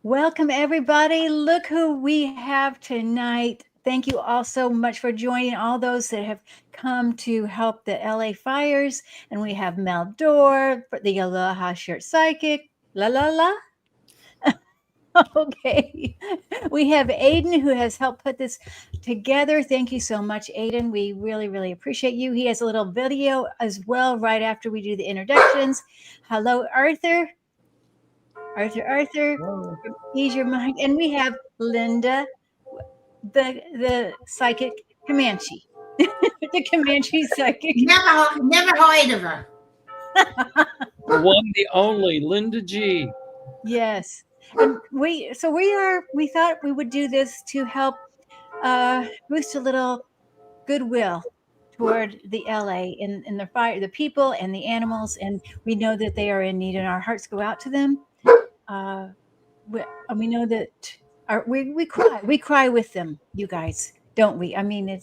Welcome, everybody. Look who we have tonight. Thank you all so much for joining, all those that have come to help the LA fires. And we have Mel Dorr, the Aloha Shirt Psychic. La la la. Okay. We have Aiden, who has helped put this together. Thank you so much, Aiden. We really, really appreciate you. He has a little video as well right after we do the introductions. Hello, Arthur. Arthur, ease your mind. And we have Linda, the psychic Comanche. The Comanche psychic. Never heard of her. The one, the only, Linda G. Yes. And we thought we would do this to help boost a little goodwill toward the LA and the fire, the people and the animals. And we know that they are in need, and our hearts go out to them. We know that we cry with them, you guys, don't we? I mean,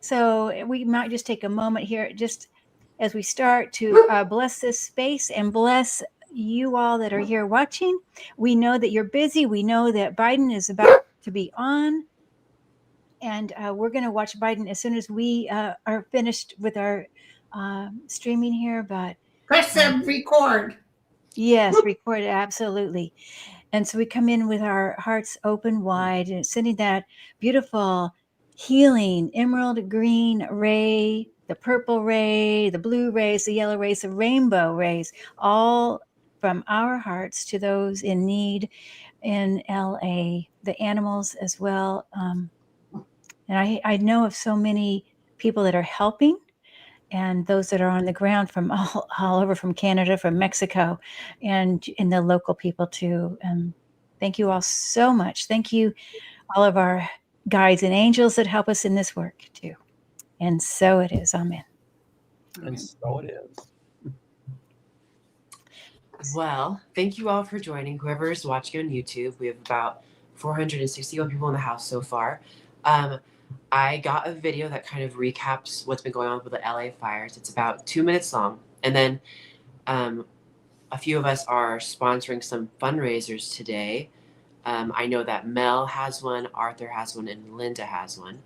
so we might just take a moment here, just as we start, to bless this space and bless you all that are here watching. We know that you're busy. We know that Biden is about to be on, and we're going to watch Biden as soon as we are finished with our streaming here. But press record. Yes, record, absolutely. And so we come in with our hearts open wide and sending that beautiful healing emerald green ray, the purple ray, the blue rays, the yellow rays, the rainbow rays, all from our hearts to those in need in LA, the animals as well. And I know of so many people that are helping, and those that are on the ground from all over, from Canada, from Mexico, and the local people too. Thank you all so much. Thank you, all of our guides and angels that help us in this work too. And so it is. Amen. And so it is. Well, thank you all for joining. Whoever is watching on YouTube, we have about 461 people in the house so far. I got a video that kind of recaps what's been going on with the LA fires. It's about 2 minutes long. And then a few of us are sponsoring some fundraisers today. I know that Mel has one, Arthur has one, and Linda has one.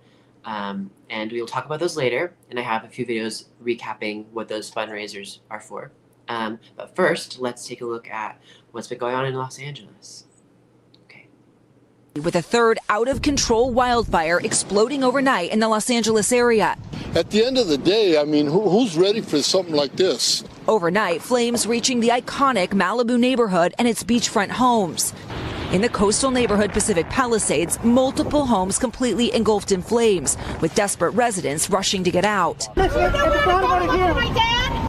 And we will talk about those later. And I have a few videos recapping what those fundraisers are for. But first, let's take a look at what's been going on in Los Angeles. With a third out-of-control wildfire exploding overnight in the Los Angeles area. At the end of the day, I mean, who's ready for something like this? Overnight, flames reaching the iconic Malibu neighborhood and its beachfront homes. In the coastal neighborhood Pacific Palisades, multiple homes completely engulfed in flames, with desperate residents rushing to get out.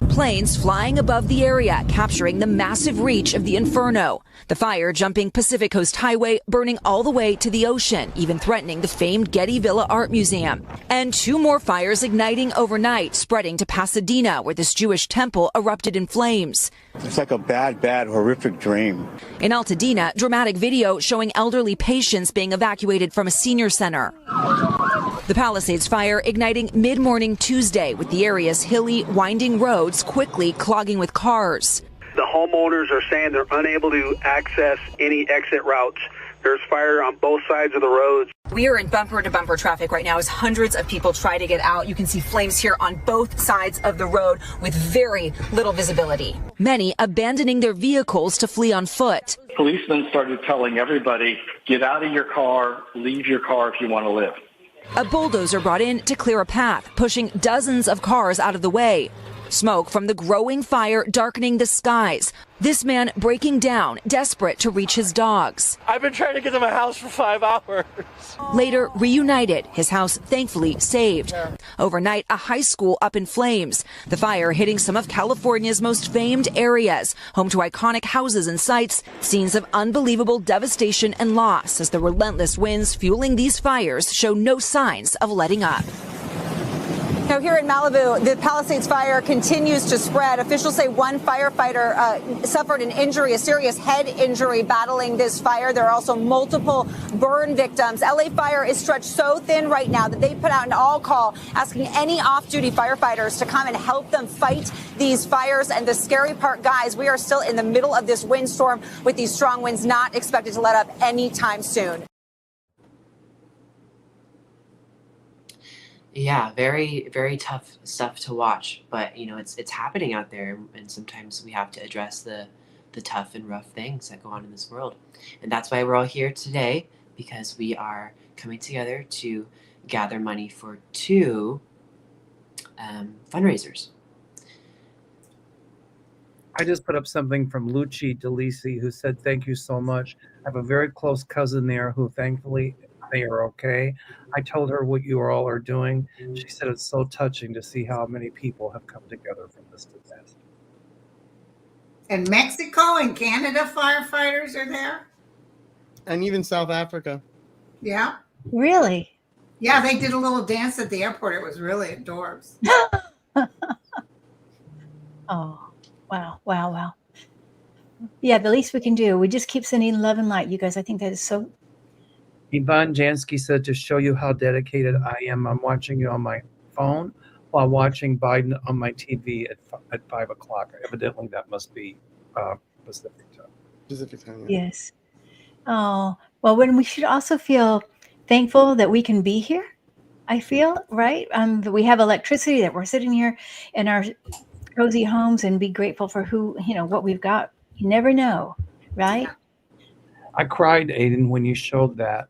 Planes flying above the area, capturing the massive reach of the inferno. The fire jumping Pacific Coast Highway, burning all the way to the ocean, even threatening the famed Getty Villa Art Museum. And 2 more fires igniting overnight, spreading to Pasadena, where this Jewish temple erupted in flames. It's like a bad, horrific dream. In Altadena, dramatic video showing elderly patients being evacuated from a senior center. The Palisades fire igniting mid-morning Tuesday, with the area's hilly, winding roads quickly clogging with cars. The homeowners are saying they're unable to access any exit routes. There's fire on both sides of the roads. We are in bumper-to-bumper traffic right now as hundreds of people try to get out. You can see flames here on both sides of the road with very little visibility. Many abandoning their vehicles to flee on foot. Policemen started telling everybody, get out of your car, leave your car if you want to live. A bulldozer brought in to clear a path, pushing dozens of cars out of the way. Smoke from the growing fire darkening the skies. This man breaking down, desperate to reach his dogs. I've been trying to get to my house for 5 hours. Later reunited, his house thankfully saved. Overnight, a high school up in flames. The fire hitting some of California's most famed areas, home to iconic houses and sites, scenes of unbelievable devastation and loss as the relentless winds fueling these fires show no signs of letting up. Now, here in Malibu, the Palisades fire continues to spread. Officials say one firefighter suffered an injury, a serious head injury, battling this fire. There are also multiple burn victims. LA Fire is stretched so thin right now that they put out an all call asking any off-duty firefighters to come and help them fight these fires. And the scary part, guys, we are still in the middle of this windstorm with these strong winds not expected to let up anytime soon. Yeah, very, very tough stuff to watch, but you know, it's happening out there, and sometimes we have to address the tough and rough things that go on in this world. And that's why we're all here today, because we are coming together to gather money for two fundraisers. I just put up something from Luci Delisi, who said, "Thank you so much. I have a very close cousin there who thankfully they are okay. I told her what you all are doing. She said it's so touching to see how many people have come together from this disaster." And Mexico and Canada firefighters are there. And even South Africa. Yeah. Really? Yeah, they did a little dance at the airport. It was really adorbs. Oh, wow, wow, wow. Yeah, the least we can do. We just keep sending love and light, you guys. I think that is so. Yvonne Jansky said, "To show you how dedicated I am, I'm watching you on my phone while watching Biden on my TV at 5 o'clock. Evidently, that must be Pacific time. Pacific time, yeah. Yes. Oh, well, when we should also feel thankful that we can be here, I feel, right? That we have electricity, that we're sitting here in our cozy homes and be grateful for what we've got. You never know, right? I cried, Aiden, when you showed that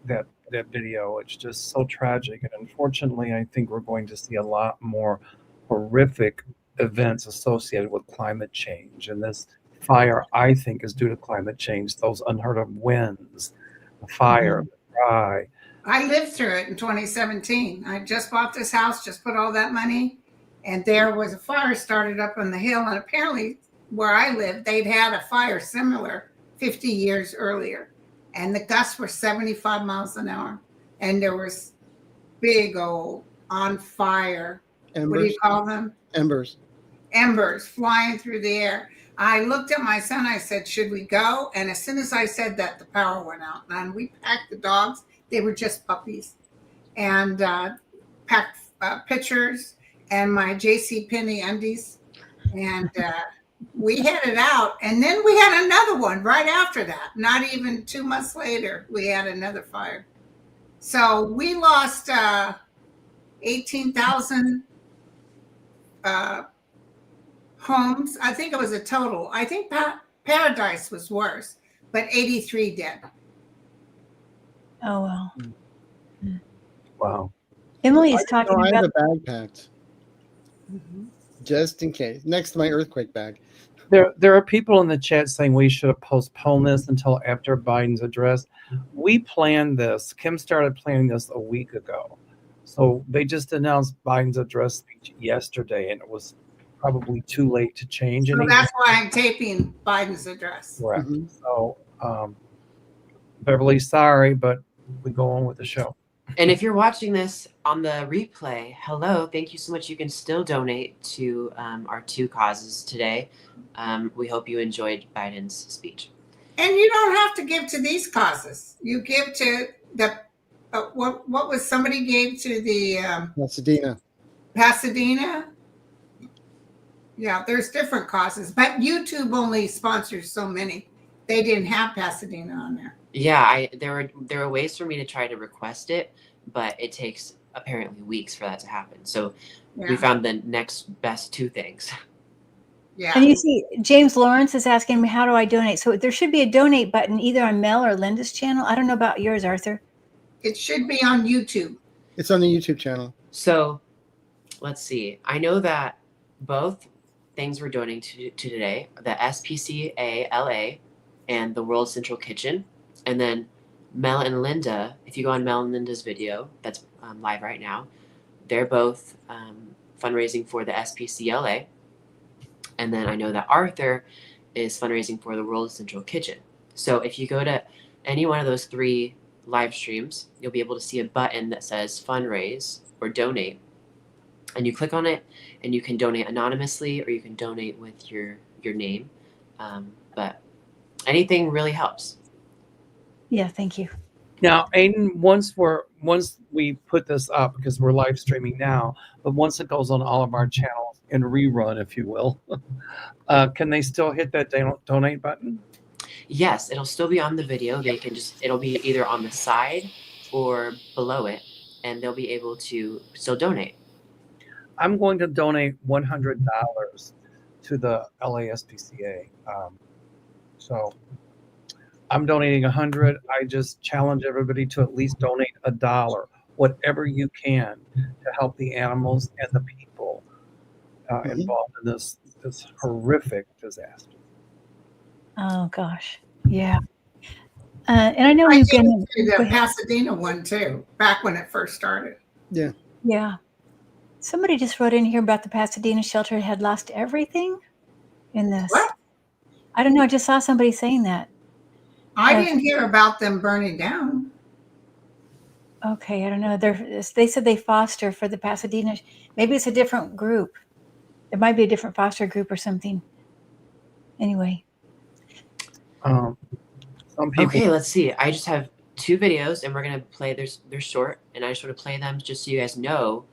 that video. It's just so tragic, and unfortunately, I think we're going to see a lot more horrific events associated with climate change. And this fire, I think, is due to climate change. Those unheard of winds, the fire, the dry. I lived through it in 2017. I just bought this house, just put all that money, and there was a fire started up on the hill. And apparently, where I lived, they'd had a fire similar 50 years earlier. And the gusts were 75 miles an hour. And there was big old on fire. Embers. What do you call them? Embers. Embers flying through the air. I looked at my son. I said, should we go? And as soon as I said that, the power went out. And we packed the dogs. They were just puppies. And packed pictures and my J.C. Penney undies. And we headed out. And then we had another one right after that. Not even 2 months later, we had another fire. So we lost 18,000 homes. I think it was a total. I think Paradise was worse, but 83 dead. Oh, well. Wow. Emily is talking I have about. a bag packed. Just in case. Next to my earthquake bag. There are people in the chat saying we should have postponed this until after Biden's address. We planned this. Kim started planning this a week ago. So they just announced Biden's address speech yesterday, and it was probably too late to change So anything. that's why I'm taping Biden's address. Correct. So, Beverly, sorry, but we go on with the show. And if you're watching this on the replay, hello, thank you so much. You can still donate to our two causes today. We hope you enjoyed Biden's speech. And you don't have to give to these causes. You give to the, what was somebody gave to the Pasadena? Yeah, there's different causes, but YouTube only sponsors so many. They didn't have Pasadena on there. Yeah, there were ways for me to try to request it, but it takes apparently weeks for that to happen. So we found the next best two things. Yeah. And you see, James Lawrence is asking me, how do I donate? So there should be a donate button either on Mel or Linda's channel. I don't know about yours, Arthur. It should be on YouTube. It's on the YouTube channel. So let's see. I know that both things we're donating to today, the SPCA LA and the World Central Kitchen. And then Mel and Linda, if you go on Mel and Linda's video, that's live right now, they're both fundraising for the SPCLA. And then I know that Arthur is fundraising for the World Central Kitchen. So if you go to any one of those three live streams, you'll be able to see a button that says fundraise or donate, and you click on it, and you can donate anonymously or you can donate with your name. But anything really helps. Yeah, thank you. Now, Aiden, once we put this up, because we're live streaming now, but once it goes on all of our channels in rerun, if you will, can they still hit that donate button? Yes, it'll still be on the video. They can it'll be either on the side or below it, and they'll be able to still donate. I'm going to donate $100 to the LASPCA. So I'm donating 100. I just challenge everybody to at least donate $1, whatever you can, to help the animals and the people involved in this horrific disaster. Oh gosh, yeah. And I know you've did been the Pasadena one too, back when it first started. Yeah. Yeah. Somebody just wrote in here about the Pasadena shelter had lost everything in this. What? I don't know. I just saw somebody saying that. I didn't hear about them burning down. Okay, I don't know. They said they foster for the Pasadena. Maybe it's a different group. It might be a different foster group or something. Anyway. Some people. Okay, let's see. I just have 2 videos, and we're gonna play. They're short, and I just want to play them just so you guys know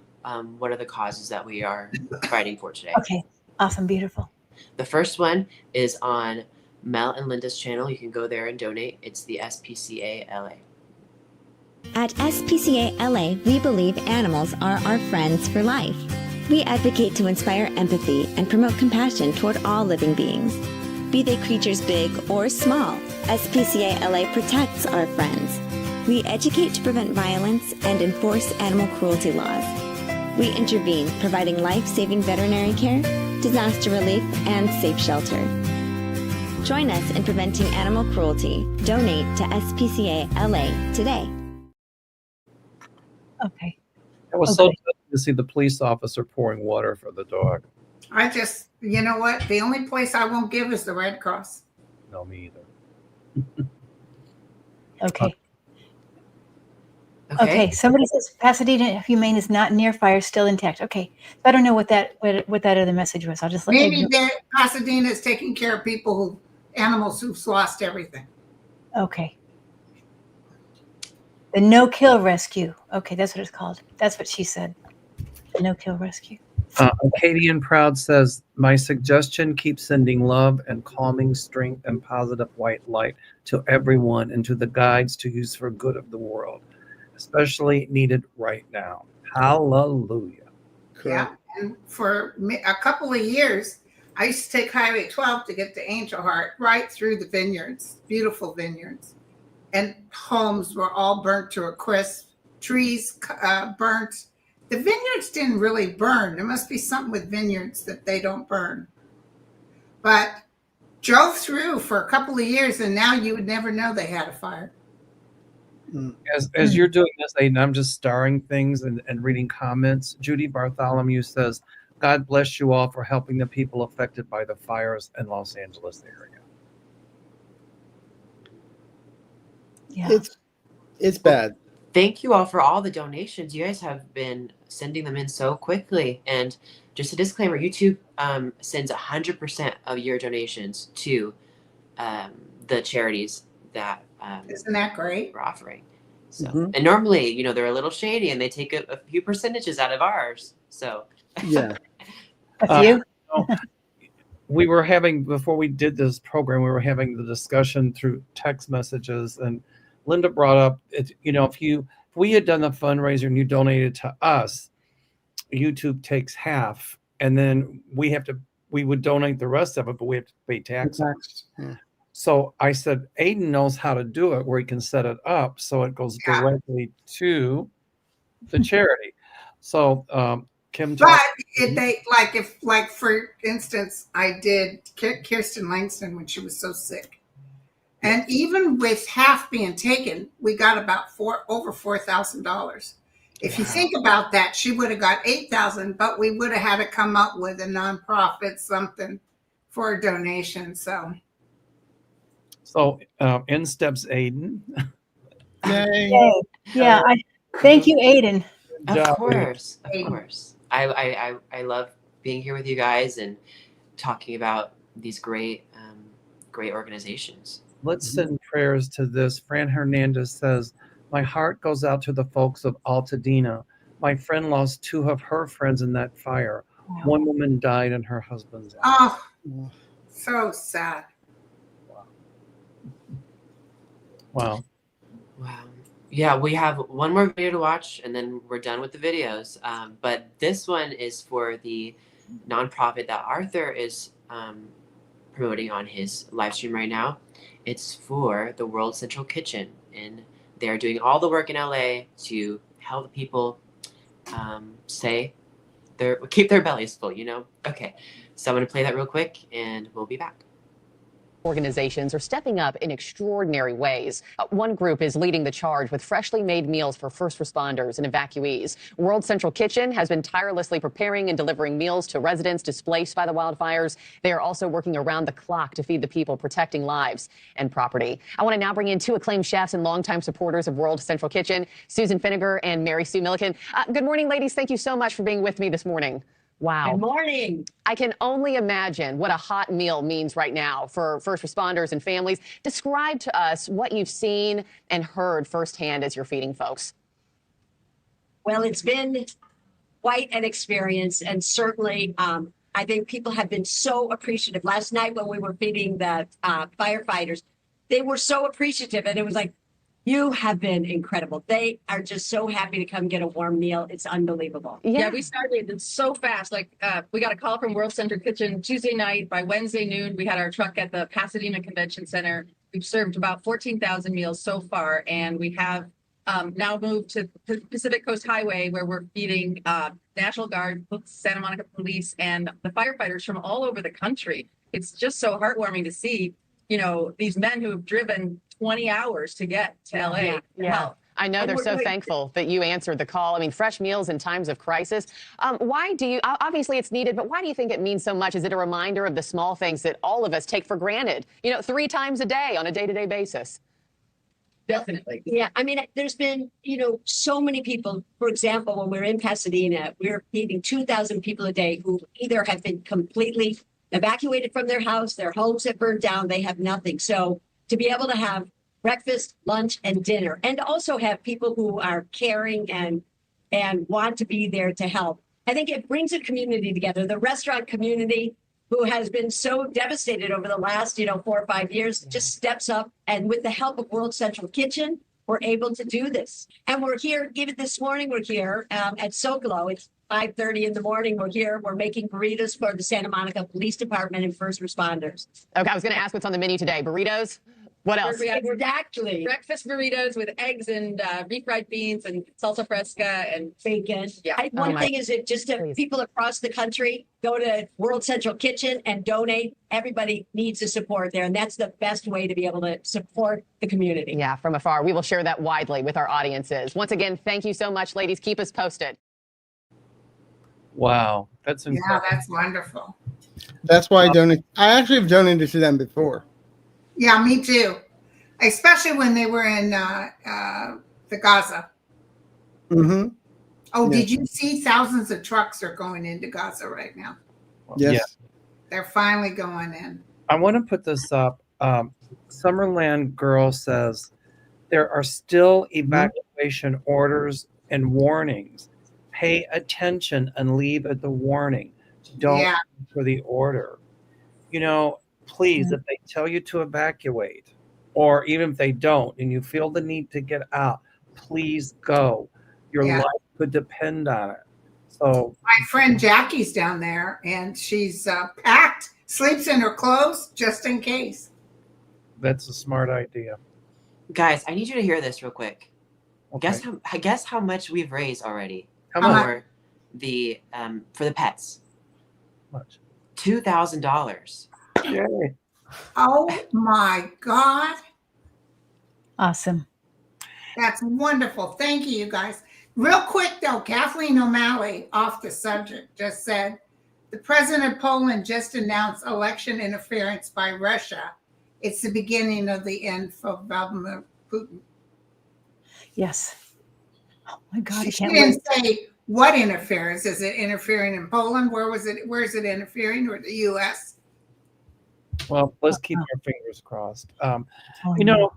what are the causes that we are fighting for today. Okay, awesome, beautiful. The first one is on Mel and Linda's channel. You can go there and donate. It's the SPCA LA. At SPCA LA, we believe animals are our friends for life. We advocate to inspire empathy and promote compassion toward all living beings. Be they creatures big or small, SPCA LA protects our friends. We educate to prevent violence and enforce animal cruelty laws. We intervene, providing life-saving veterinary care, disaster relief, and safe shelter. Join us in preventing animal cruelty. Donate to SPCA LA today. Okay. It was so touching to see the police officer pouring water for the dog. You know what? The only place I won't give is the Red Cross. No, me either. Okay. Okay. Somebody says Pasadena Humane is not near fire, still intact. Okay. I don't know what that other message was. I'll just let Maybe Pasadena is taking care of animals who've lost everything. Okay. The no-kill rescue. Okay, that's what it's called. That's what she said. The no-kill rescue. Katie and Proud says, my suggestion, keep sending love and calming strength and positive white light to everyone and to the guides to use for good of the world, especially needed right now. Hallelujah. Yeah, and for a couple of years, I used to take Highway 12 to get to Angel Heart right through the vineyards, beautiful vineyards. And homes were all burnt to a crisp, trees burnt. The vineyards didn't really burn. There must be something with vineyards that they don't burn. But drove through for a couple of years, and now you would never know they had a fire. As you're doing this, Aiden, I'm just starring things and reading comments. Judy Bartholomew says, God bless you all for helping the people affected by the fires in Los Angeles area. Yeah. It's bad. Thank you all for all the donations. You guys have been sending them in so quickly. And just a disclaimer, YouTube sends 100% of your donations to the charities that isn't that great? We're offering. So, and normally, they're a little shady and they take a few percentages out of ours. So yeah. A few? We were having, before we did this program, we were having the discussion through text messages, and Linda brought up, if we had done the fundraiser and you donated to us, YouTube takes half, and then we would donate the rest of it, but we have to pay taxes. Yeah. So I said, Aiden knows how to do it, where he can set it up so it goes directly to the charity. So Kim, but if for instance, I did Kirsten Langston when she was so sick. And even with half being taken, we got about over $4,000. If you think about that, she would have got $8,000, but we would have had to come up with a nonprofit something for a donation. So in steps Aiden. Yay. Yeah. Thank you, Aiden. Of job. course, of course. I love being here with you guys and talking about these great organizations. Let's send prayers to this. Fran Hernandez says, my heart goes out to the folks of Altadena. My friend lost 2 of her friends in that fire. One woman died in her husband's arms. Oh, so sad. Wow. Wow. Yeah, we have one more video to watch and then we're done with the videos. But this one is for the nonprofit that Arthur is promoting on his live stream right now. It's for the World Central Kitchen, and they're doing all the work in LA to help people keep their bellies full, you know? Okay, so I'm gonna play that real quick and we'll be back. Organizations are stepping up in extraordinary ways. One group is leading the charge with freshly made meals for first responders and evacuees. World Central Kitchen has been tirelessly preparing and delivering meals to residents displaced by the wildfires. They are also working around the clock to feed the people, protecting lives and property. I want to now bring in 2 acclaimed chefs and longtime supporters of World Central Kitchen, Susan Finnegar and Mary Sue Milliken. Good morning, ladies. Thank you so much for being with me this morning. Wow. Good morning. I can only imagine what a hot meal means right now for first responders and families. Describe to us what you've seen and heard firsthand as you're feeding folks. Well, it's been quite an experience, and certainly I think people have been so appreciative. Last night when we were feeding the firefighters, they were so appreciative, and it was like, you have been incredible. They are just so happy to come get a warm meal. It's unbelievable. Yeah, we started so fast. Like we got a call from World Central Kitchen Tuesday night. By Wednesday noon, we had our truck at the Pasadena Convention Center. We've served about 14,000 meals so far, and we have now moved to the Pacific Coast Highway, where we're feeding National Guard, Santa Monica Police, and the firefighters from all over the country. It's just so heartwarming to see, you know, these men who have driven 20 hours to get to LA to help. I know they're so thankful that you answered the call. I mean, fresh meals in times of crisis. Why do you, obviously it's needed, but why do you think it means so much? Is it a reminder of the small things that all of us take for granted, you know, 3 times a day on a day-to-day basis? Definitely. Yeah. I mean, there's been, you know, so many people. For example, when we're in Pasadena, we're feeding 2,000 people a day who either have been completely evacuated from their house, their homes have burned down, they have nothing. So to be able to have breakfast, lunch, and dinner, and also have people who are caring and want to be there to help, I think it brings a community together. The restaurant community, who has been so devastated over the last, 4 or 5 years, just steps up. And with the help of World Central Kitchen, we're able to do this. And we're here, even this morning, we're here at Socolo. It's 5:30 in the morning. We're here. We're making burritos for the Santa Monica Police Department and first responders. Okay, I was going to ask what's on the menu today. Burritos? What else? Exactly. Breakfast burritos with eggs and refried beans and salsa fresca and bacon. Yeah. One thing is that just people across the country go to World Central Kitchen and donate. Everybody needs the support there, and that's the best way to be able to support the community. Yeah, from afar. We will share that widely with our audiences. Once again, thank you so much, ladies. Keep us posted. Wow, that's incredible. Yeah, that's wonderful. That's why I actually have donated to them before. Yeah, me too. Especially when they were in the Gaza. Mm-hmm. Oh, Did you see thousands of trucks are going into Gaza right now? Yes. Yeah. They're finally going in. I want to put this up. Summerland Girl says there are still evacuation orders and warnings. Pay attention and leave at the warning. Don't wait for the order. You know, please, if they tell you to evacuate, or even if they don't, and you feel the need to get out, please go. Your life could depend on it. So my friend Jackie's down there, and she's packed, sleeps in her clothes just in case. That's a smart idea. Guys, I need you to hear this real quick. Okay. Guess how much we've raised already How much? for the pets. Much. $2,000. Yay. Oh my God. Awesome. That's wonderful. Thank you, you guys. Real quick though, Kathleen O'Malley, off the subject, just said, the president of Poland just announced election interference by Russia. It's the beginning of the end for Vladimir Putin. Yes. Oh my God, I She can't wait. didn't say what interference. Is it interfering in Poland? Where is it interfering, or the U.S.? Well, let's keep our fingers crossed. Oh, You yeah. know,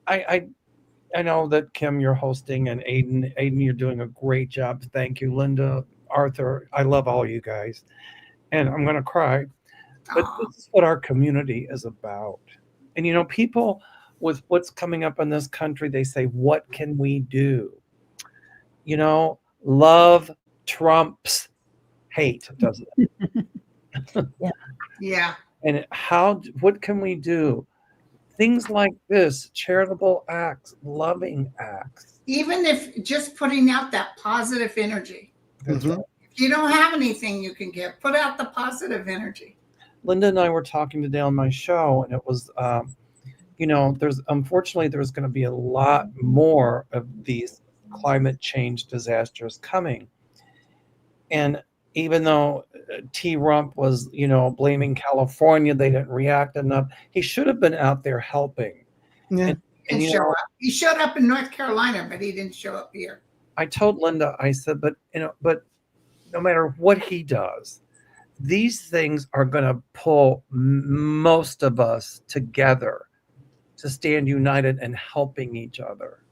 I know that Kim, you're hosting, and Aiden, you're doing a great job. Thank you, Linda, Arthur. I love all you guys, and I'm gonna cry. But this is what our community is about. And people with what's coming up in this country, they say, "What can we do?" Love trumps hate, doesn't it? Yeah. Yeah. And what can we do? Things like this, charitable acts, loving acts. Even if just putting out that positive energy. That's right. If you don't have anything you can give, put out the positive energy. Linda and I were talking today on my show, and it was, unfortunately, there's going to be a lot more of these climate change disasters coming. And even though T. Rump was, blaming California, they didn't react enough. He should have been out there helping. Yeah. And Show up. He showed up in North Carolina, but he didn't show up here. I told Linda, I said, but no matter what he does, these things are going to pull most of us together to stand united and helping each other.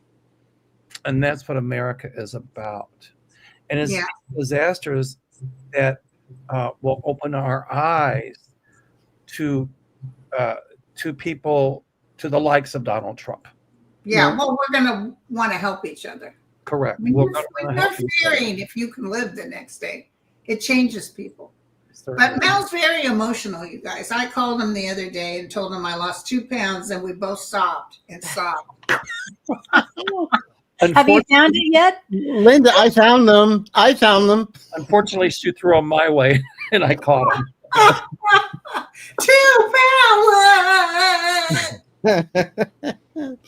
And that's what America is about. And it's disasters that will open our eyes to people, to the likes of Donald Trump. Yeah, well, we're going to want to help each other. Correct. When you're fearing if you can live the next day, it changes people. Certainly. But Mel's very emotional, you guys. I called him the other day and told him I lost 2 pounds, and we both sobbed and sobbed. Have you found it yet? Linda, I found them. Unfortunately, she threw them my way, and I caught them. 2 pounds!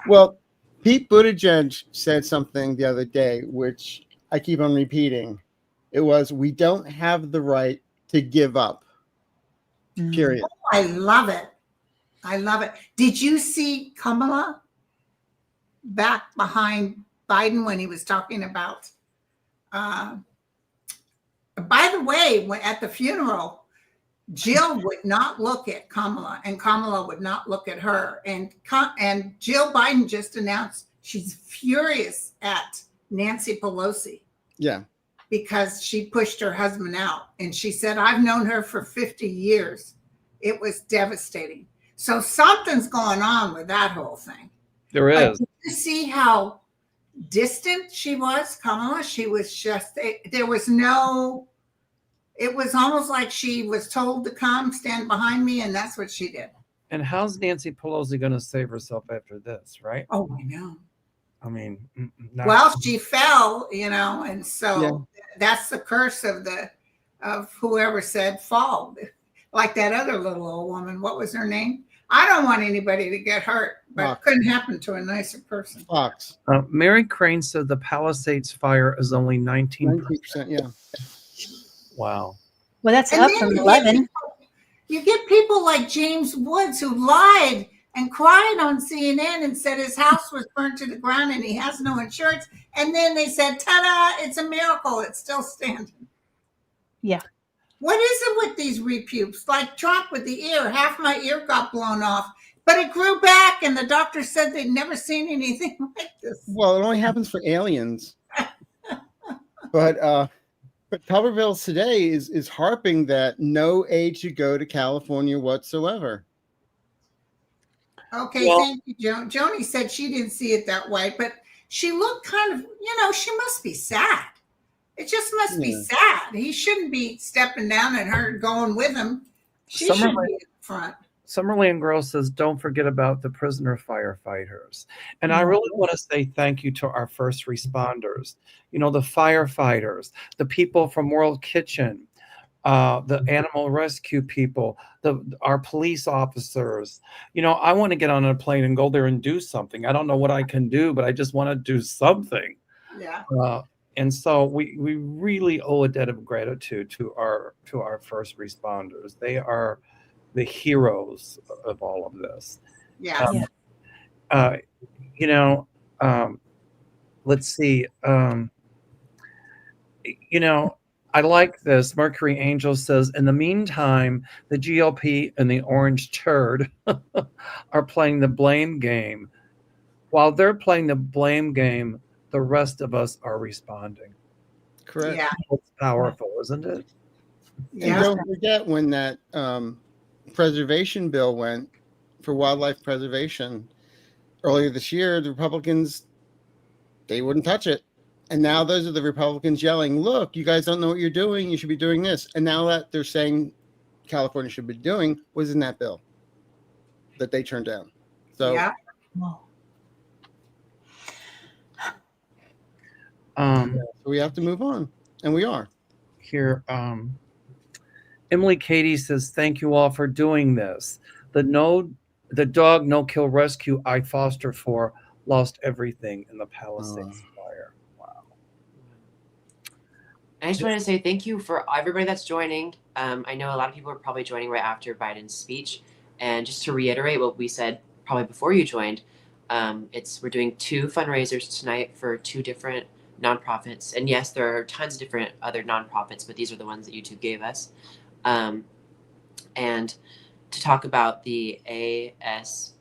Well, Pete Buttigieg said something the other day, which I keep on repeating. It was, we don't have the right to give up. Period. Oh, I love it. I love it. Did you see Kamala back behind Biden when he was talking about, by the way, at the funeral, Jill would not look at Kamala and Kamala would not look at her. And Jill Biden just announced she's furious at Nancy Pelosi. Yeah. Because she pushed her husband out. And she said, I've known her for 50 years. It was devastating. So something's going on with that whole thing. There is. But did you see how distant she was, Kamala? She was just, there was no, it was almost like she was told to come, stand behind me, and that's what she did. And how's Nancy Pelosi going to save herself after this, right? Oh, I know. I mean, well, she fell, and so that's the curse of whoever said fall. Like that other little old woman. What was her name? I don't want anybody to get hurt, but it couldn't happen to a nicer person. Fox. Mary Crane said the Palisades fire is only 19%. Yeah. Wow. Well, that's up from 11. You get people like James Woods who lied and cried on CNN and said his house was burned to the ground and he has no insurance. And then they said, ta-da, it's a miracle. It's still standing. Yeah. What is it with these repubes? Like Trump with the ear. Half my ear got blown off, but it grew back and the doctor said they'd never seen anything like this. Well, it only happens for aliens. But Tuberville today is harping that no aid should go to California whatsoever. Okay, thank you, Joan. Joni said she didn't see it that way, but she looked kind of, she must be sad. It just must be sad. He shouldn't be stepping down and her going with him. She should be in front. Summerland Girl says, don't forget about the prisoner firefighters. And I really want to say thank you to our first responders, the firefighters, the people from World Kitchen, the animal rescue people, our police officers. I want to get on a plane and go there and do something. I don't know what I can do, but I just want to do something. Yeah. And so we really owe a debt of gratitude to our first responders. They are the heroes of all of this. Yeah. let's see. You know, I like this. Mercury Angel says, in the meantime, the GOP and the orange turd are playing the blame game. While they're playing the blame game, the rest of us are responding. Correct. Yeah. It's powerful, isn't it? And don't forget when that preservation bill went for wildlife preservation earlier this year, the Republicans, they wouldn't touch it. And now those are the Republicans yelling, look, you guys don't know what you're doing. You should be doing this. And now that they're saying California should be doing was in that bill that they turned down. So yeah. So we have to move on. And we are. Here, Emily Katie says, thank you all for doing this. The dog no-kill rescue I foster for lost everything in the Palisades fire. Wow. I just wanted to say thank you for everybody that's joining. I know a lot of people are probably joining right after Biden's speech. And just to reiterate what we said probably before you joined, we're doing 2 fundraisers tonight for 2 different nonprofits. And yes, there are tons of different other nonprofits, but these are the ones that YouTube gave us. And to talk about the ASPCLA,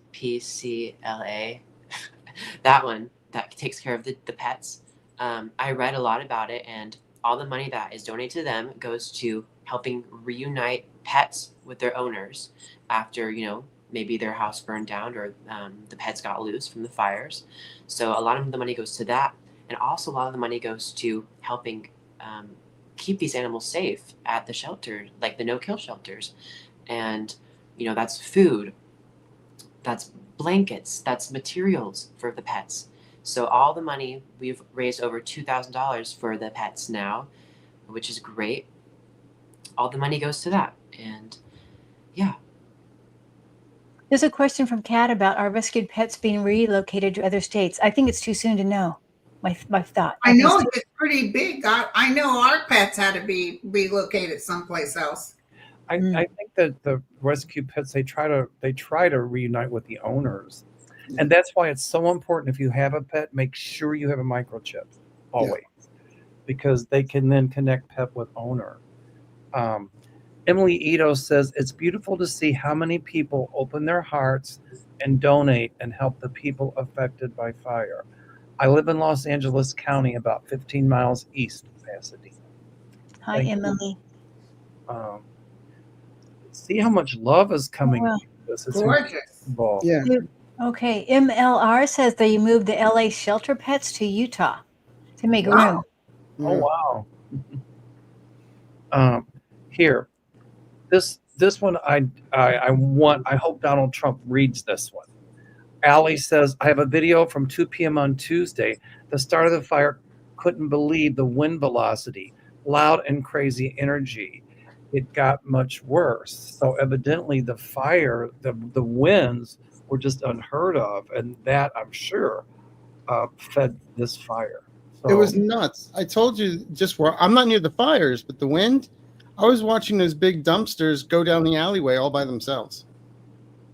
that one that takes care of the pets. I read a lot about it, and all the money that is donated to them goes to helping reunite pets with their owners after, maybe their house burned down or the pets got loose from the fires. So a lot of the money goes to that. And also a lot of the money goes to helping keep these animals safe at the shelter, like the no-kill shelters. And, that's food, that's blankets, that's materials for the pets. So all the money, we've raised over $2,000 for the pets now, which is great. All the money goes to that. And yeah. There's a question from Kat about our rescued pets being relocated to other states. I think it's too soon to know. My thought. I know it's pretty big. I know our pets had to be relocated someplace else. I think that the rescue pets, they try to reunite with the owners. And that's why it's so important, if you have a pet, make sure you have a microchip always, because they can then connect pet with owner. Emily Ito says, it's beautiful to see how many people open their hearts and donate and help the people affected by fire. I live in Los Angeles County, about 15 miles east of Pasadena. Hi, Emily. See how much love is coming. Wow. This is gorgeous. Yeah. Okay. MLR says they moved the LA shelter pets to Utah to make room. Oh, wow. Here, this one I hope Donald Trump reads this one. Allie says, I have a video from 2 p.m. on Tuesday. The start of the fire, couldn't believe the wind velocity, loud and crazy energy. It got much worse. So evidently the fire, the winds were just unheard of. And that, I'm sure, fed this fire. So, it was nuts. I told you just where I'm not near the fires, but the wind, I was watching those big dumpsters go down the alleyway all by themselves.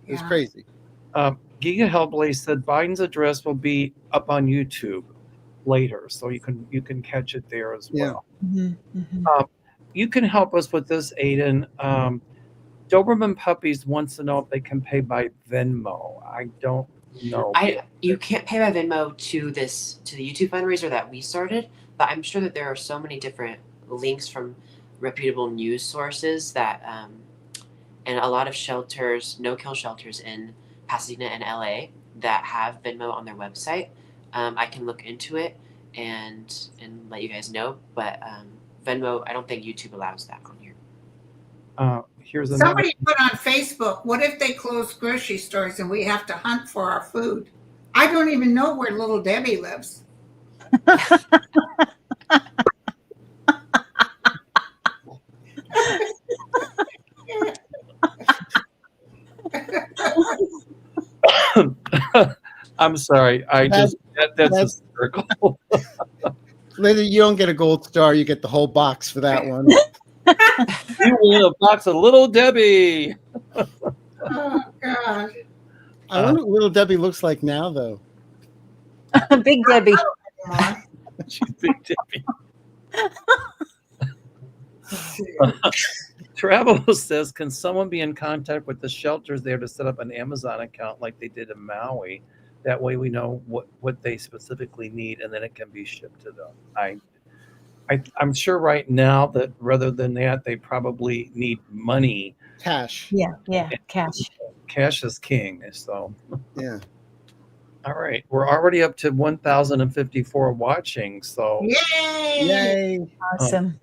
It was crazy. Giga Hellblaze said Biden's address will be up on YouTube later, so you can catch it there as well. You can help us with this, Aiden. Doberman Puppies wants to know if they can pay by Venmo. I don't know. You can't pay by Venmo to the YouTube fundraiser that we started, but I'm sure that there are so many different links from reputable news sources that and a lot of shelters, no-kill shelters in Pasadena and LA that have Venmo on their website. I can look into it and let you guys know, but Venmo, I don't think YouTube allows that on here. Here's Somebody put on Facebook, what if they close grocery stores and we have to hunt for our food? I don't even know where Little Debbie lives. I'm sorry. That's hysterical. Later, you don't get a gold star. You get the whole box for that one. You win a box of Little Debbie. Oh, God. I wonder what Little Debbie looks like now, though. Big Debbie. anymore. She's Big Debbie. Travel says, can someone be in contact with the shelters there to set up an Amazon account like they did in Maui? That way we know what they specifically need, and then it can be shipped to them. I'm sure right now that rather than that, they probably need money. Cash. Yeah, cash. Cash is king. So yeah. All right, we're already up to 1,054 watching. So Yay! Awesome.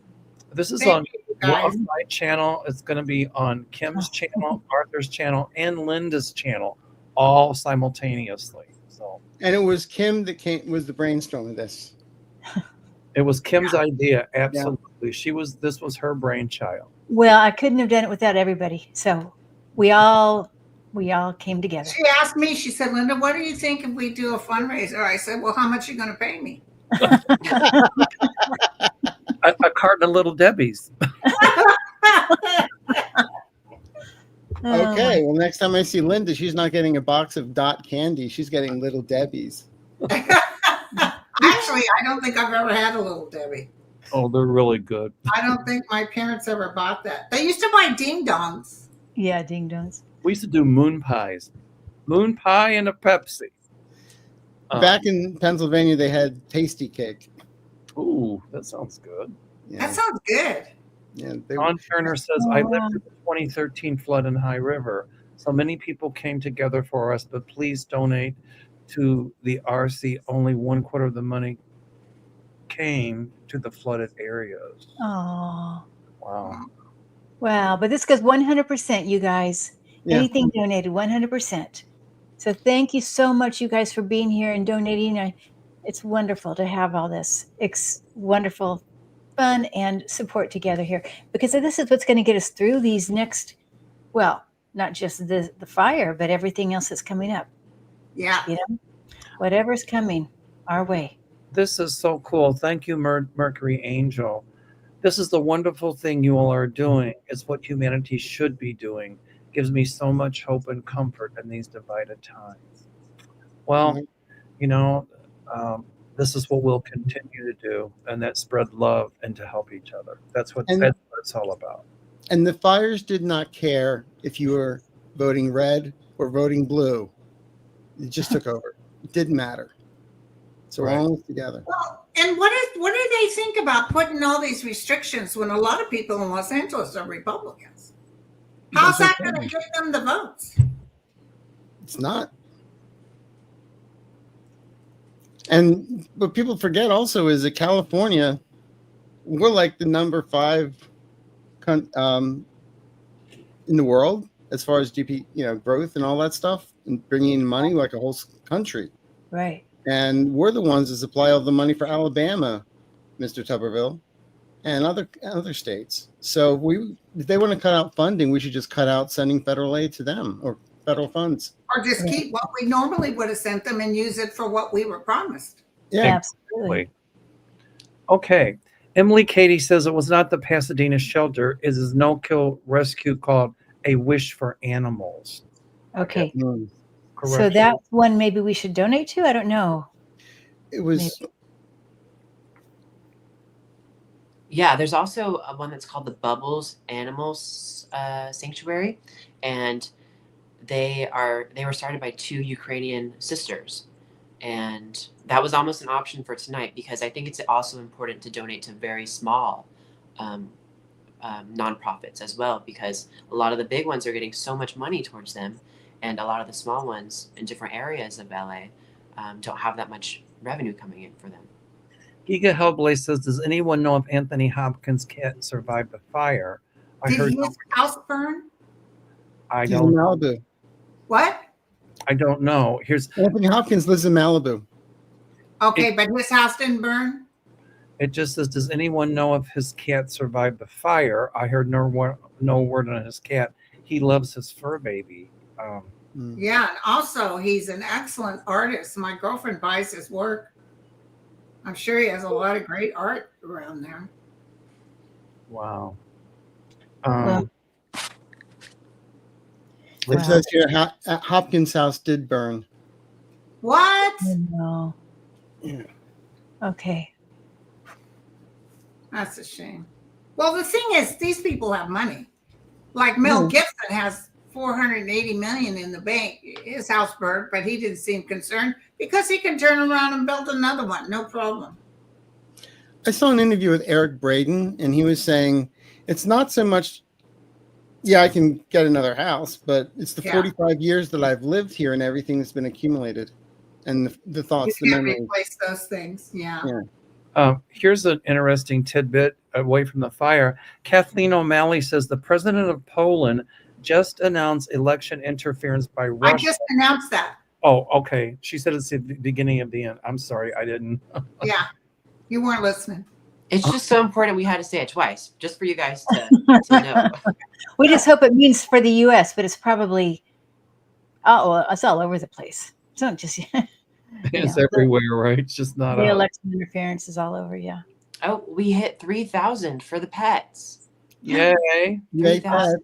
This is Thank on you, guys. my channel. It's going to be on Kim's channel, Arthur's channel, and Linda's channel, all simultaneously. So, and it was Kim that was the brainstorm of this. It was Kim's idea. Absolutely, this was her brainchild. Well, I couldn't have done it without everybody. So we all came together. She asked me, she said, Linda, what do you think if we do a fundraiser? I said, well, how much are you going to pay me? A carton of Little Debbie's. Okay, well, next time I see Linda, she's not getting a box of Dot candy. She's getting Little Debbie's. Actually, I don't think I've ever had a Little Debbie. Oh, they're really good. I don't think my parents ever bought that. They used to buy ding dongs. Yeah, ding dongs. We used to do moon pies. Moon pie and a Pepsi. Back in Pennsylvania, they had Tasty Cake. Ooh, that sounds good. Yeah. That sounds good. Yeah, Don Turner says, I lived in the 2013 flood in High River. So many people came together for us, but please donate to the RC. Only 1/4 of the money came to the flooded areas. Oh. Wow. Wow. But this goes 100%, you guys. Yeah. Anything donated, 100%. So thank you so much, you guys, for being here and donating. It's wonderful to have all this wonderful fun and support together here, because this is what's going to get us through these next, well, not just the fire, but everything else that's coming up. Yeah. You know, whatever's coming our way. This is so cool. Thank you, Mercury Angel. This is the wonderful thing you all are doing. It's what humanity should be doing. Gives me so much hope and comfort in these divided times. Well, you know, this is what we'll continue to do, and that's spread love and to help each other. That's what it's all about. And the fires did not care if you were voting red or voting blue. It just took over. It didn't matter. So we're all together. Well, and what do they think about putting all these restrictions when a lot of people in Los Angeles are Republicans? How's that going to give them the votes? It's not. And what people forget also is that California, we're like the number 5 in the world as far as GDP, growth and all that stuff, and bringing in money like a whole country. Right. And we're the ones that supply all the money for Alabama, Mr. Tuberville, and other states. So if they want to cut out funding, we should just cut out sending federal aid to them or federal funds. Or just keep what we normally would have sent them and use it for what we were promised. Yeah, absolutely. Okay. Emily Katie says it was not the Pasadena shelter. It is no-kill rescue called A Wish for Animals. Okay. Correct. So that's one maybe we should donate to? I don't know. It was... Maybe. Yeah, there's also one that's called the Bubbles Animals Sanctuary, and they were started by 2 Ukrainian sisters, and that was almost an option for tonight, because I think it's also important to donate to very small nonprofits as well, because a lot of the big ones are getting so much money towards them, and a lot of the small ones in different areas of LA don't have that much revenue coming in for them. Giga Hellblaze says, does anyone know if Anthony Hopkins' cat survived the fire? Did his house burn? I He's in don't. Malibu. What? I don't know. Anthony Hopkins lives in Malibu. Okay, but his house didn't burn? It just says, does anyone know if his cat survived the fire? I heard no word on his cat. He loves his fur baby. Yeah, and also he's an excellent artist. My girlfriend buys his work. I'm sure he has a lot of great art around there. Wow. It says here Hopkins' house did burn. What? No. Yeah. Okay. That's a shame. Well, the thing is, these people have money. Like Mel Gibson has 480 million in the bank. His house burned, but he didn't seem concerned because he can turn around and build another one, no problem. I saw an interview with Eric Braden, and he was saying it's not so much, yeah, I can get another house, but it's the 45 years that I've lived here and everything that's been accumulated, and the thoughts, the You can't memories. replace those things. Yeah. Here's an interesting tidbit away from the fire. Kathleen O'Malley says the president of Poland just announced election interference by Russia. I just announced that. Oh, okay. She said it's the beginning of the end. I'm sorry, I didn't. Yeah, you weren't listening. It's just so important we had to say it twice, just for you guys to know. We just hope it means for the U.S., but it's probably, it's all over the place. It's not just It's everywhere, right? It's just not the election interference is all over. Yeah. Oh, we hit 3,000 for the pets. Yay! 3,000.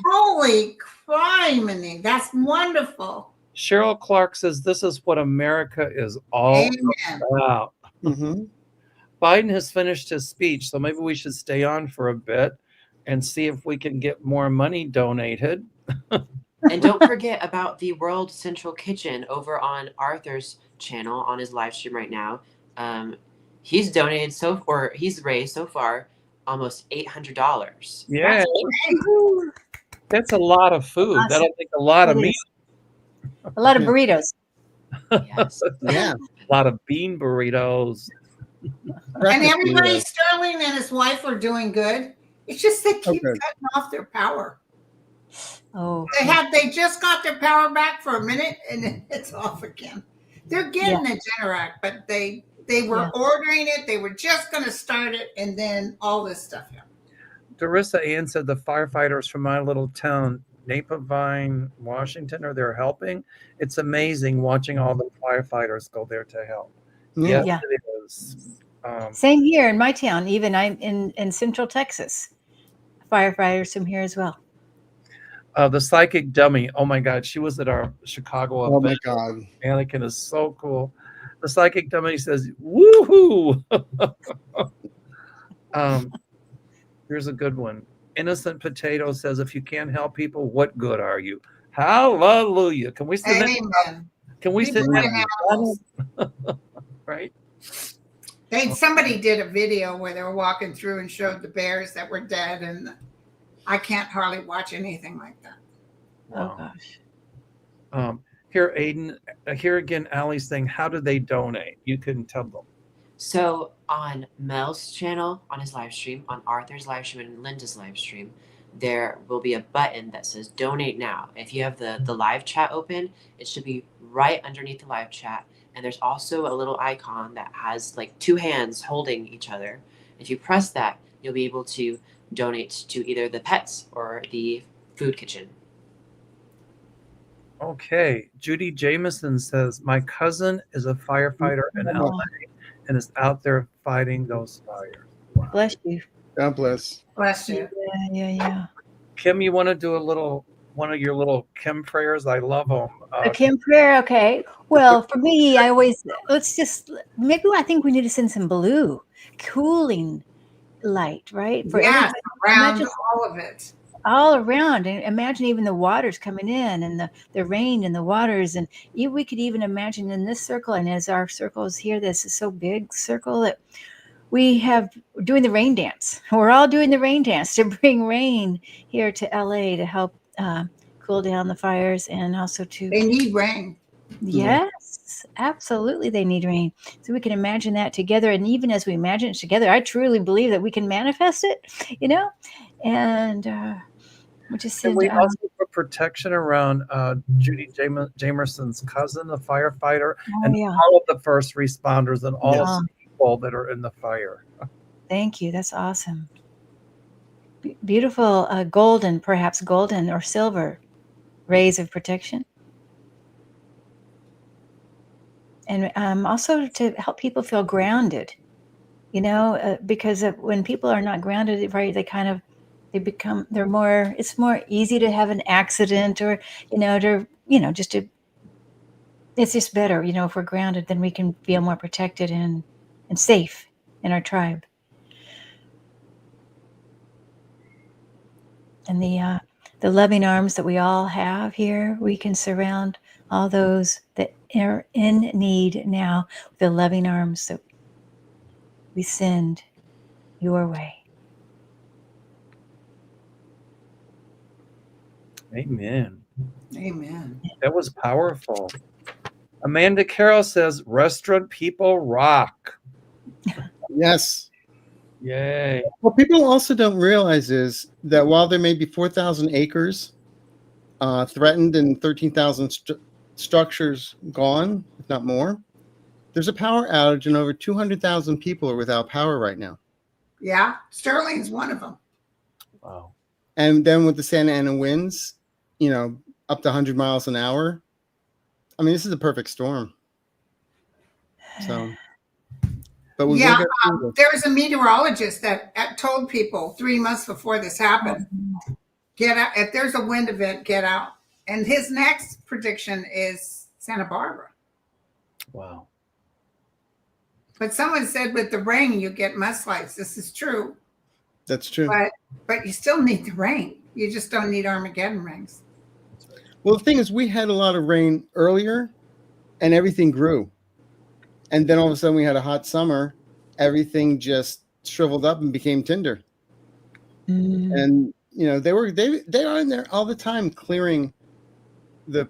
Holy criminy, that's wonderful. Cheryl Clark says this is what America is all about. Biden has finished his speech, so maybe we should stay on for a bit and see if we can get more money donated. And don't forget about the World Central Kitchen over on Arthur's channel on his live stream right now. He's donated he's raised so far almost $800. Yeah, that's a lot of food. Awesome. That'll take a lot of meat. A lot of burritos. Yes. Yeah. A lot of bean burritos. And everybody, Sterling and his wife are doing good. It's just they keep cutting off their power. Oh. They just got their power back for a minute and then it's off again. They're getting the Generac, but they were ordering it. They were just going to start it, and then all this stuff happened. Darissa Ann said the firefighters from my little town, Napavine, Washington, are there helping. It's amazing watching all the firefighters go there to help. Yes, it is. Same here in my town. Even I'm in Central Texas. Firefighters from here as well. The psychic dummy. Oh my God, she was at our Chicago event. Oh my God, Anakin is so cool. The psychic dummy says, "Woohoo!" Here's a good one. Innocent Potato says, "If you can't help people, what good are you?" Hallelujah! Can we say that? Can we say that? Right? Somebody did a video where they were walking through and showed the bears that were dead, and I can't hardly watch anything like that. Oh gosh. Here, Aiden, here again, Allie's saying, how do they donate? You can tell them. So on Mel's channel, on his live stream, on Arthur's live stream, and Linda's live stream, there will be a button that says donate now. If you have the live chat open, it should be right underneath the live chat. And there's also a little icon that has like two hands holding each other. If you press that, you'll be able to donate to either the pets or the food kitchen. Okay. Judy Jameson says, my cousin is a firefighter in LA and is out there fighting those fires. Wow. Bless you. God bless. Bless you. Yeah. Kim, you want to do one of your little Kim prayers? I love them. A Kim prayer, okay. Well, for me, I think we need to send some blue, cooling light, right? For around all of it. All around, and imagine even the waters coming in, and the rain and the waters, and we could even imagine in this circle, and as our circle is here, this is so big circle that we have doing the rain dance. We're all doing the rain dance to bring rain here to LA to help cool down the fires, and also to they need rain. Yes, absolutely, they need rain. So we can imagine that together, and even as we imagine it together, I truly believe that we can manifest it, and we just said, we also put protection around Judy Jamerson's cousin, a firefighter, and all of the first responders and all of the people that are in the fire. Thank you. That's awesome. Beautiful golden or silver rays of protection. And also to help people feel grounded, because when people are not grounded, right, it's more easy to have an accident or, it's just better, if we're grounded, then we can feel more protected and and safe in our tribe. And the loving arms that we all have here, we can surround all those that are in need now with the loving arms that we send your way. Amen. Amen. That was powerful. Amanda Carroll says, restaurant people rock. Yes. Yay. What people also don't realize is that while there may be 4,000 acres threatened and 13,000 structures gone, if not more, there's a power outage and over 200,000 people are without power right now. Yeah, Sterling's one of them. Wow. And then with the Santa Ana winds, you know, up to 100 miles an hour, I mean, this is a perfect storm. So, but we will get through this. There was a meteorologist that told people 3 months before this happened, get out. If there's a wind event, get out. And his next prediction is Santa Barbara. Wow. But someone said with the rain, you get mudslides. This is true. That's true. But you still need the rain. You just don't need Armageddon rings. Well, the thing is, we had a lot of rain earlier and everything grew. And then all of a sudden we had a hot summer. Everything just shriveled up and became tinder. And, you know, they are in there all the time clearing the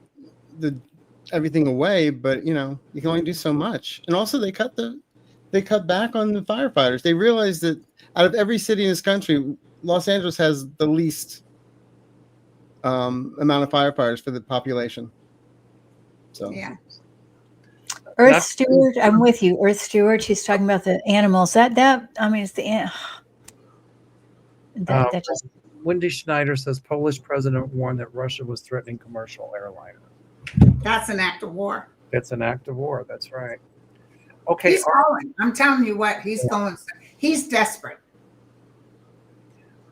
everything away. But, you know, you can only do so much. And also they cut back on the firefighters. They realized that out of every city in this country, Los Angeles has the least amount of firefighters for the population. So yeah. Earth Steward, I'm with you. Earth Steward, she's talking about the animals. That I mean, it's the that just. Wendy Schneider says Polish president warned that Russia was threatening commercial airliner. That's an act of war. That's an act of war. That's right. Okay. He's going. I'm telling you what, he's going. He's desperate.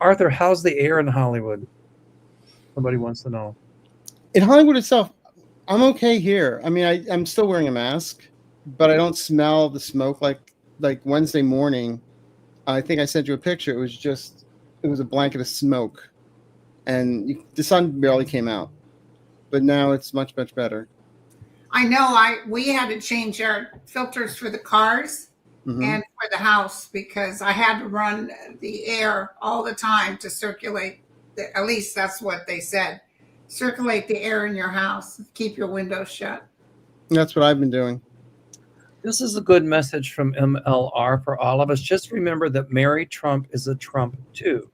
Arthur, how's the air in Hollywood? Somebody wants to know. In Hollywood itself, I'm okay here. I mean, I'm still wearing a mask, but I don't smell the smoke like Wednesday morning. I think I sent you a picture. It was a blanket of smoke, and the sun barely came out. But now it's much, much better. I know. We had to change our filters for the cars and for the house because I had to run the air all the time to circulate. At least that's what they said. Circulate the air in your house. Keep your windows shut. That's what I've been doing. This is a good message from MLR for all of us. Just remember that Mary Trump is a Trump too.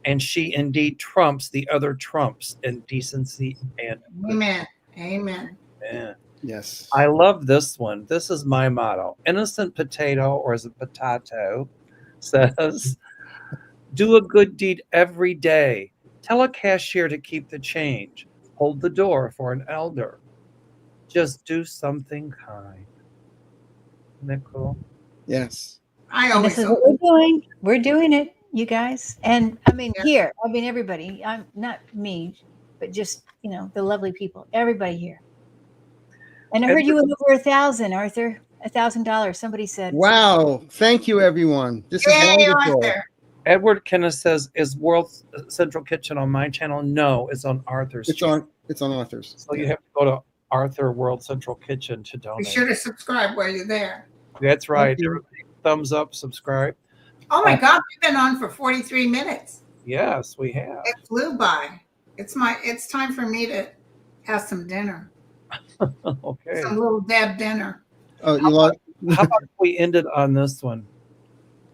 And she indeed trumps the other Trumps in decency and Amen. Amen. Amen. Yes. I love this one. This is my motto. Innocent potato, or is it potato, says, do a good deed every day. Tell a cashier to keep the change. Hold the door for an elder. Just do something kind. Isn't that cool? Yes. This is what we're doing. We're doing it, you guys. And I mean, here, I mean, everybody. I'm not me, but just, you know, the lovely people. Everybody here. And I heard you went over 1,000, Arthur. $1,000. Somebody said. Wow. Thank you, everyone. This is wonderful. Edward Kenneth says, is World Central Kitchen on my channel? No, it's on Arthur's. It's on Arthur's. So you have to go to Arthur World Central Kitchen to donate. Be sure to subscribe while you're there. That's right. Thumbs up, subscribe. Oh my God, we've been on for 43 minutes. Yes, we have. It flew by. It's time for me to have some dinner. Okay. Some little Deb dinner. Oh, how about we ended on this one?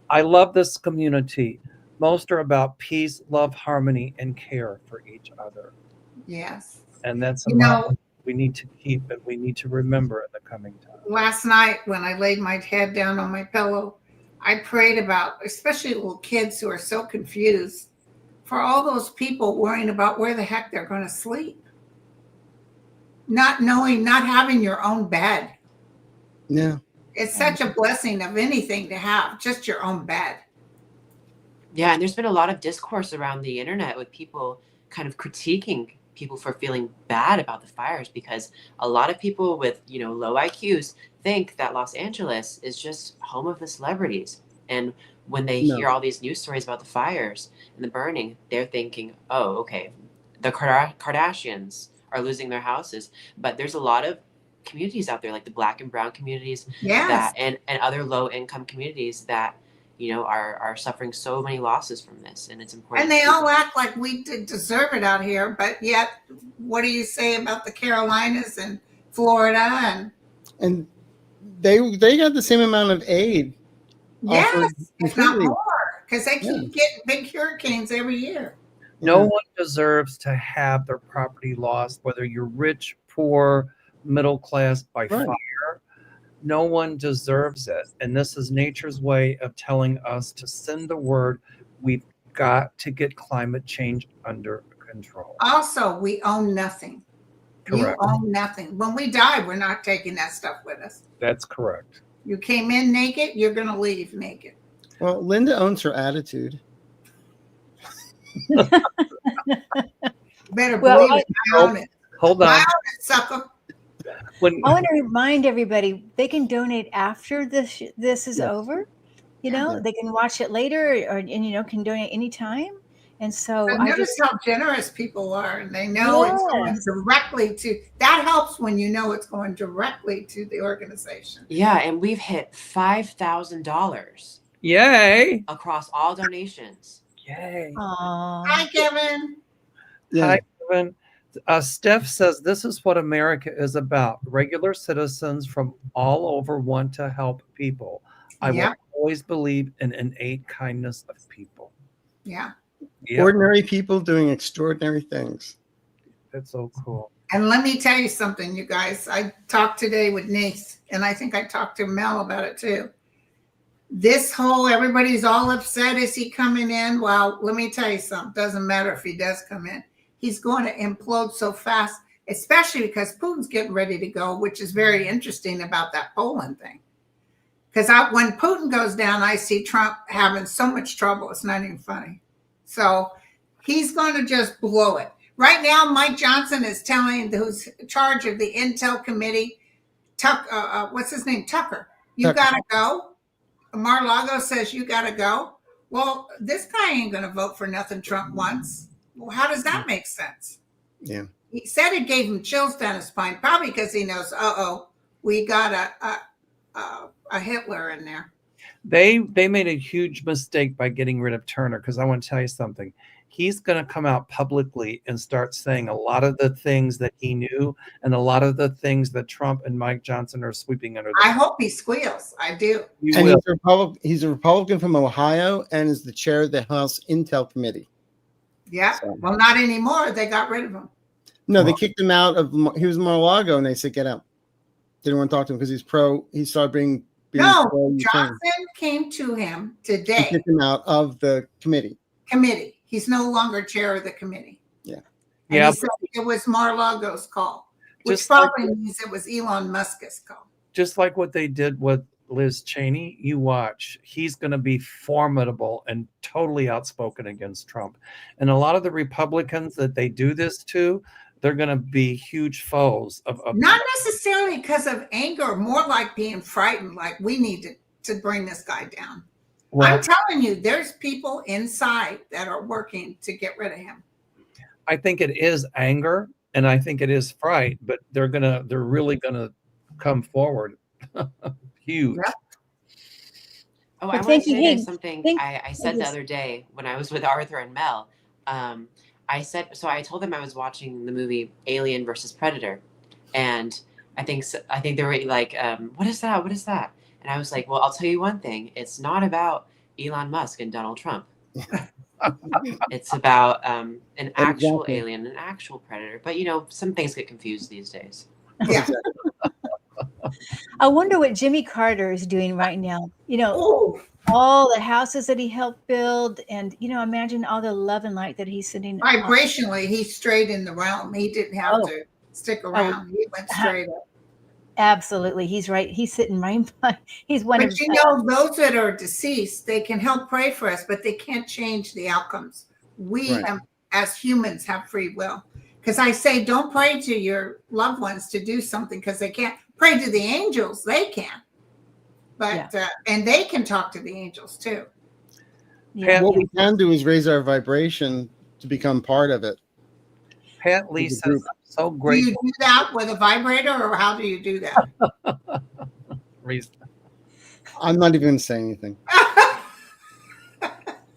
I love this community. Most are about peace, love, harmony, and care for each other. Yes. And that's a lot we need to keep and we need to remember in the coming time. Last night when I laid my head down on my pillow, I prayed about, especially little kids who are so confused, for all those people worrying about where the heck they're going to sleep. Not knowing, not having your own bed. Yeah. It's such a blessing of anything to have, just your own bed. Yeah, and there's been a lot of discourse around the internet with people kind of critiquing people for feeling bad about the fires, because a lot of people with, you know, low IQs think that Los Angeles is just home of the celebrities. And when they hear all these news stories about the fires and the burning, they're thinking, oh, okay, the Kardashians are losing their houses. But there's a lot of communities out there, like the Black and brown communities, that and other low income communities that, you know, are suffering so many losses from this. And it's important. And they all act like we deserve it out here, but yet, what do you say about the Carolinas and Florida and they got the same amount of aid. Yes, if not more, because they keep getting big hurricanes every year. No one deserves to have their property lost, whether you're rich, poor, middle class, by fire. No one deserves it. And this is nature's way of telling us to send the word, we've got to get climate change under control. Also, we own nothing. Correct. You own nothing. When we die, we're not taking that stuff with us. That's correct. You came in naked, you're going to leave naked. Well, Linda owns her attitude. Better believe it. I own it. Hold on. I own it, sucker. I want to remind everybody, they can donate after this is over. You know, they can watch it later, and you know, can donate anytime. And so I notice how generous people are, and they know it's going directly to. That helps when you know it's going directly to the organization. Yeah, and we've hit $5,000. Yay! Across all donations. Yay! Hi, Kevin. Hi, Kevin. Steph says this is what America is about. Regular citizens from all over want to help people. I will always believe in innate kindness of people. Yeah. Yep. Ordinary people doing extraordinary things. That's so cool. And let me tell you something, you guys. I talked today with Nice, and I think I talked to Mel about it too. This whole everybody's all upset. Is he coming in? Well, let me tell you something. Doesn't matter if he does come in. He's going to implode so fast, especially because Putin's getting ready to go, which is very interesting about that Poland thing. Because when Putin goes down, I see Trump having so much trouble. It's not even funny. So he's going to just blow it. Right now, Mike Johnson is telling who's in charge of the Intel committee, what's his name? Tucker. You got to go. Mar-a-Lago says you got to go. Well, this guy ain't going to vote for nothing Trump wants. Well, how does that make sense? Yeah. He said it gave him chills down his spine, probably because he knows, we got a Hitler in there. They made a huge mistake by getting rid of Turner, because I want to tell you something. He's going to come out publicly and start saying a lot of the things that he knew and a lot of the things that Trump and Mike Johnson are sweeping under the I hope he squeals. I do. And he's a Republican from Ohio and is the chair of the House Intel Committee. Yeah. So. Well, not anymore. They got rid of him. No, they kicked him out of. He was Mar-a-Lago, and they said get out. Didn't want to talk to him because he's pro. He started being no. Johnson came to him today. He kicked him out of the committee. He's no longer chair of the committee. Yeah. And he said it was Mar-a-Lago's call, which probably means it was Elon Musk's call. Just like what they did with Liz Cheney, you watch. He's going to be formidable and totally outspoken against Trump. And a lot of the Republicans that they do this to, they're going to be huge foes of not necessarily because of anger, more like being frightened, like we need to bring this guy down. Well, I'm telling you, there's people inside that are working to get rid of him. I think it is anger and I think it is fright, but they're really gonna come forward. Huge. Yep. Oh, I want to say something I said the other day when I was with Arthur and Mel. I told them I was watching the movie Alien versus Predator, and I think they were like, what is that? What is that? And I was like, well, I'll tell you one thing. It's not about Elon Musk and Donald Trump. It's about an actual alien, an actual predator. But, you know, some things get confused these days. Yeah. I wonder what Jimmy Carter is doing right now. You know, all the houses that he helped build, and, you know, imagine all the love and light that he's sending. Vibrationally, he's straight in the realm. He didn't have to stick around. He went straight up. Absolutely. He's right. He's sitting right by. He's one of. But you know, those that are deceased, they can help pray for us, but they can't change the outcomes. We have, as humans, have free will. Because I say, don't pray to your loved ones to do something because they can't. Pray to the angels, they can. But and they can talk to the angels too. Yeah. What we can do is raise our vibration to become part of it. Pat Lee says, I'm so grateful. Do you do that with a vibrator, or how do you do that? I'm not even going to say anything.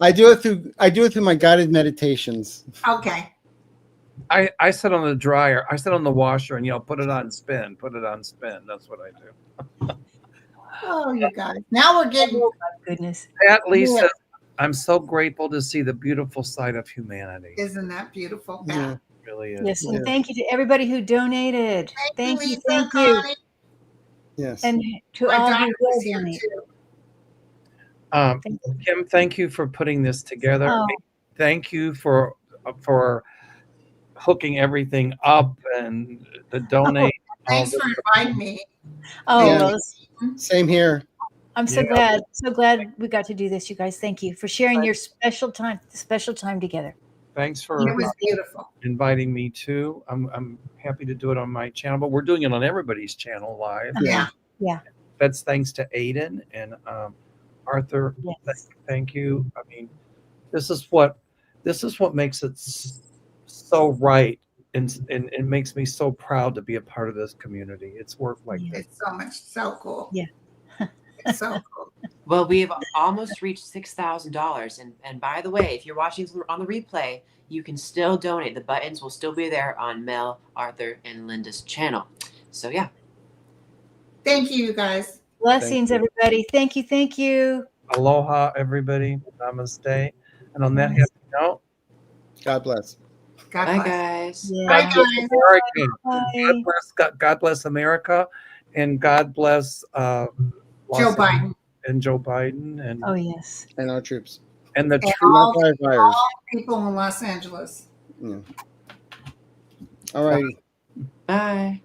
I do it through my guided meditations. Okay. I sit on the dryer. I sit on the washer and put it on spin. Put it on spin. That's what I do. Oh, you guys! Now we're getting. Oh my goodness. Pat Lee says, I'm so grateful to see the beautiful side of humanity. Isn't that beautiful, Pat? Yeah. It really is. Yes, and thank you to everybody who donated. Thank you, Lisa, thank you. Connie. Yes. And to My all daughter who was will here donate. too. Kim, thank you for putting this together. Oh. Thank you for hooking everything up and the donate. Thanks for inviting me. Oh, Yeah. well, Same here. I'm so glad we got to do this, you guys. Thank you for sharing your special time together. Thanks for It was beautiful. inviting me too. I'm happy to do it on my channel, but we're doing it on everybody's channel live. Yeah. Yeah. That's thanks to Aiden and Arthur. Yes. Thank you. I mean, this is what makes it so right, and it makes me so proud to be a part of this community. It's work like this. It's so cool. Yeah. It's so cool. Well, we have almost reached $6,000. And by the way, if you're watching on the replay, you can still donate. The buttons will still be there on Mel, Arthur, and Linda's channel. So, yeah. Thank you, you guys. Blessings, everybody. Thank you. Thank you. Aloha, everybody. Namaste. And on that happy note, God bless. God Bye, bless. guys. Yeah. Bye, God bless guys. America. Bye. God bless America, and God bless Joe Biden. and Joe Biden and Oh, yes. And our troops. and the And true all firefighters. people in Los Angeles. Yeah. All right. Bye.